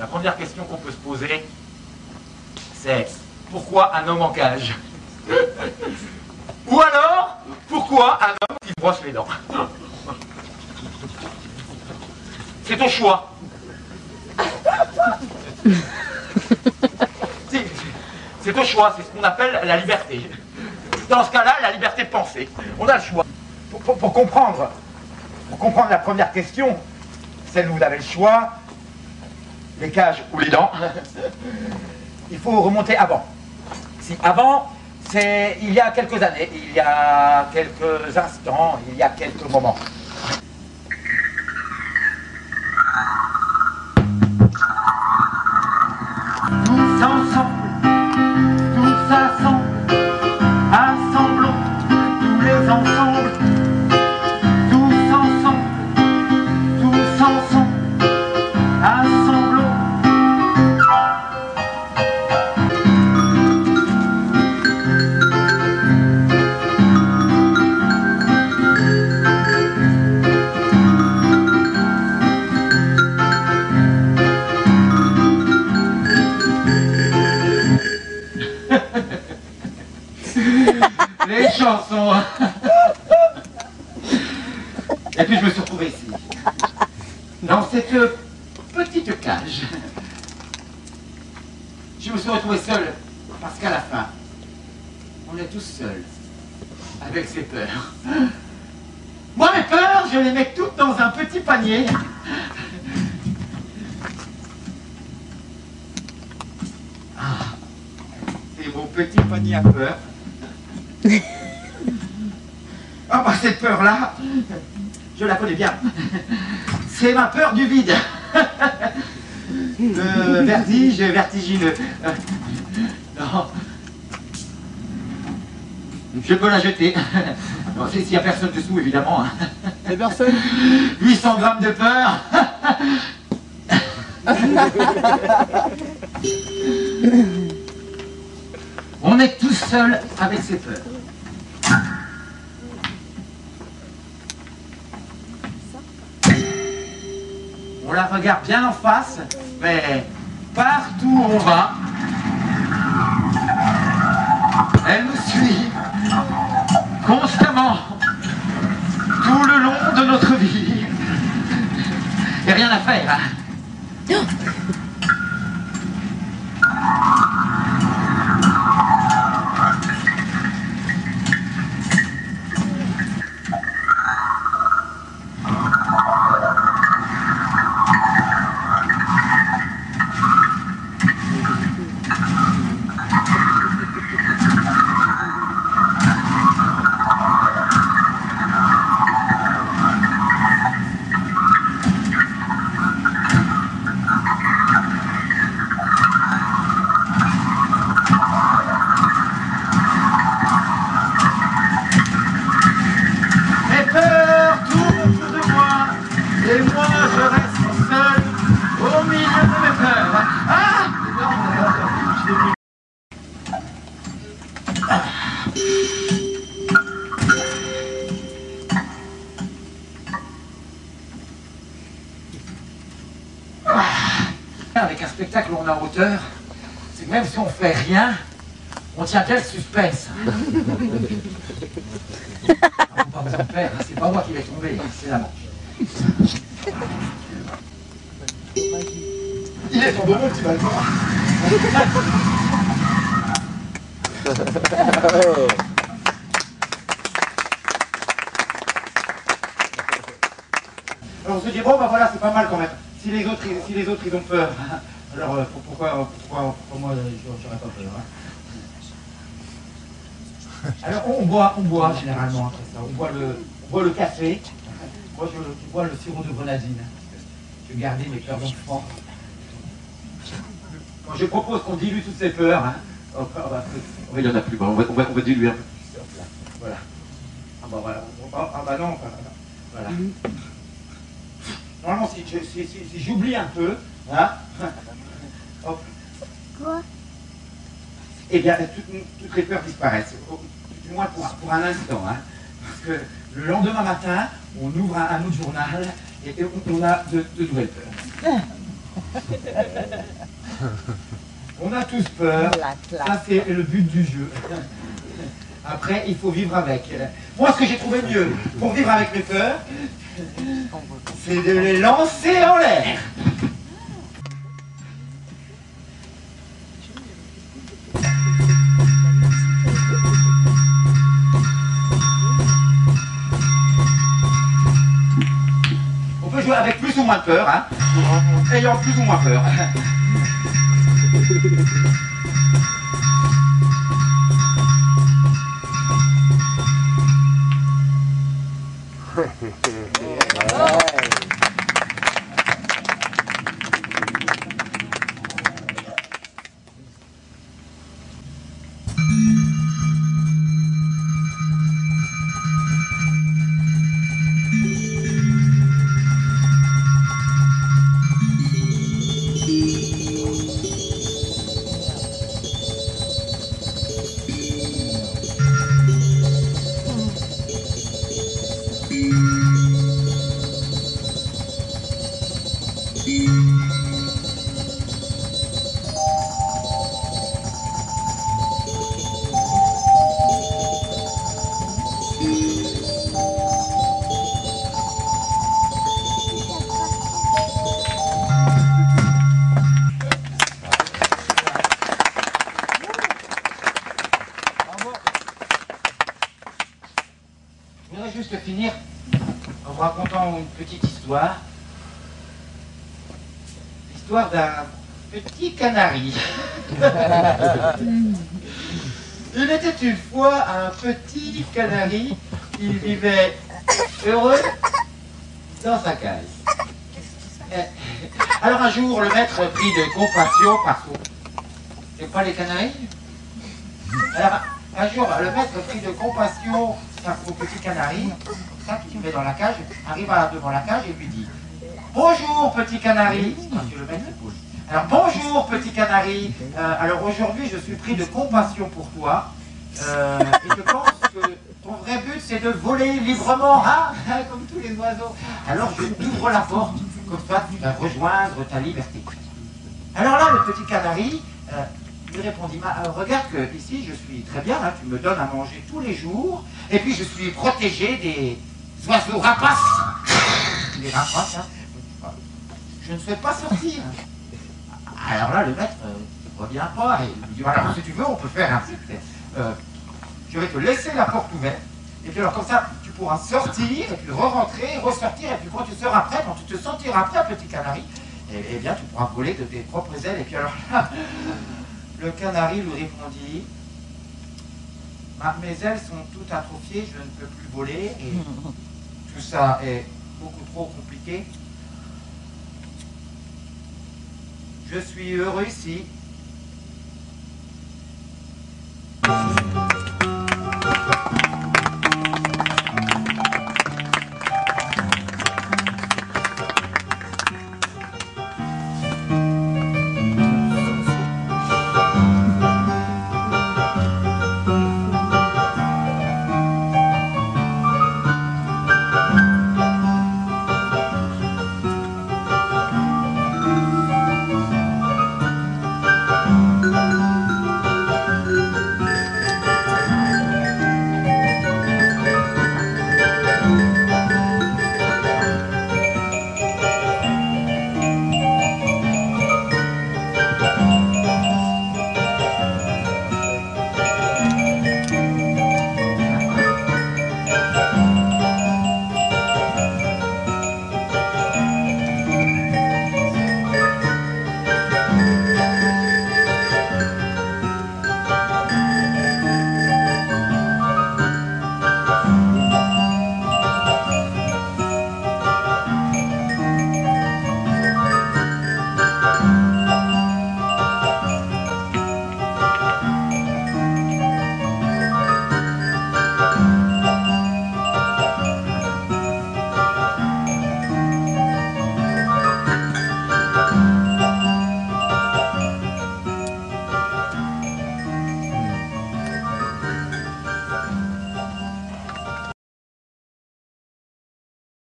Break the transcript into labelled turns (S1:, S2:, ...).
S1: La première question qu'on peut se poser, c'est pourquoi un homme en cage? Ou alors, pourquoi un homme qui brosse les dents? C'est ton choix. C'est ton choix, c'est ce qu'on appelle la liberté. Dans ce cas-là, la liberté de penser. On a le choix. Pour comprendre la première question, celle où vous avez le choix, les cages ou les dents, il faut remonter avant. Si avant, c'est il y a quelques années, il y a quelques instants, il y a quelques moments. Tous ensemble, tous ensemble, assemblons tous les ensembles, tous ensemble, assemblons. Les chansons. Et puis je me suis retrouvé ici, dans cette petite cage. Je me suis retrouvé seul, parce qu'à la fin, on est tous seuls, avec ses peurs. Moi, mes peurs, je les mets toutes dans un petit panier. Ah, c'est mon petit panier à peur. Ah bah cette peur-là, je la connais bien. C'est ma peur du vide. Le vertige vertigineux. Non. Je peux la jeter. Non, s'il n'y a personne dessous, évidemment.
S2: Il n'y a personne.
S1: 800 grammes de peur. On est tous seuls avec ses peurs. On la regarde bien en face, mais partout où on va, elle nous suit constamment, tout le long de notre vie. Et rien à faire. Et moi, je reste seul au milieu de mes peurs. Ah avec un spectacle où on est en hauteur, c'est que même si on fait rien, on tient tel suspense. Faut pas vous en faire, c'est pas moi qui vais tomber, c'est la manche. Il est tombé, mon petit balcon. Alors on se dit, bon bah voilà, c'est pas mal quand même. Si les autres ils ont peur, alors pourquoi moi j'aurais pas peur, hein. Alors on boit généralement après ça, on boit le café. Moi je bois le sirop de grenadine. Je vais garder mes peurs d'enfant. Quand je propose qu'on dilue toutes ces peurs, hein, il y en a plus, on va diluer un peu plus. Voilà. Ah bah voilà. Ah bah non, voilà. Normalement si j'oublie un peu, hein, hop.
S3: Quoi?
S1: Eh bien toutes les peurs disparaissent. Du moins pour un instant, hein. Parce que le lendemain matin, on ouvre un autre journal et on a de nouvelles peurs. On a tous peur, ça c'est le but du jeu. Après, il faut vivre avec. Moi, ce que j'ai trouvé mieux pour vivre avec mes peurs, c'est de les lancer en l'air. On peut jouer avec plus ou moins de peur, hein, ayant plus ou moins peur. Je voudrais juste finir en vous racontant une petite histoire. L'histoire d'un petit canari. Il était une fois un petit canari qui vivait heureux dans sa cage. Alors un jour, le maître prit de compassion par son... C'est pas les canaris? Alors un jour, le maître prit de compassion par son petit canari, comme ça, qui vivait dans la cage, arriva devant la cage et lui dit: bonjour petit canari. Monsieur le maître écoute. Alors bonjour petit canari, alors aujourd'hui je suis pris de compassion pour toi et je pense que ton vrai but c'est de voler librement, hein, comme tous les oiseaux. Alors je t'ouvre la porte, comme ça tu vas rejoindre ta liberté. Alors là le petit canari lui répondit: regarde que ici je suis très bien, hein, tu me donnes à manger tous les jours et puis je suis protégé des oiseaux rapaces. Les rapaces, hein. Je ne souhaite pas sortir. Alors là, le maître ne revient pas et il dit: alors si tu veux, on peut faire ainsi. Je vais te laisser la porte ouverte, et puis alors comme ça, tu pourras sortir, et puis re-rentrer, ressortir, et puis quand tu seras prêt, quand tu te sentiras prêt, petit canari, eh bien tu pourras voler de tes propres ailes. Et puis alors là, le canari lui répondit: mes ailes sont toutes atrophiées, je ne peux plus voler, et tout ça est beaucoup trop compliqué. Je suis heureux ici,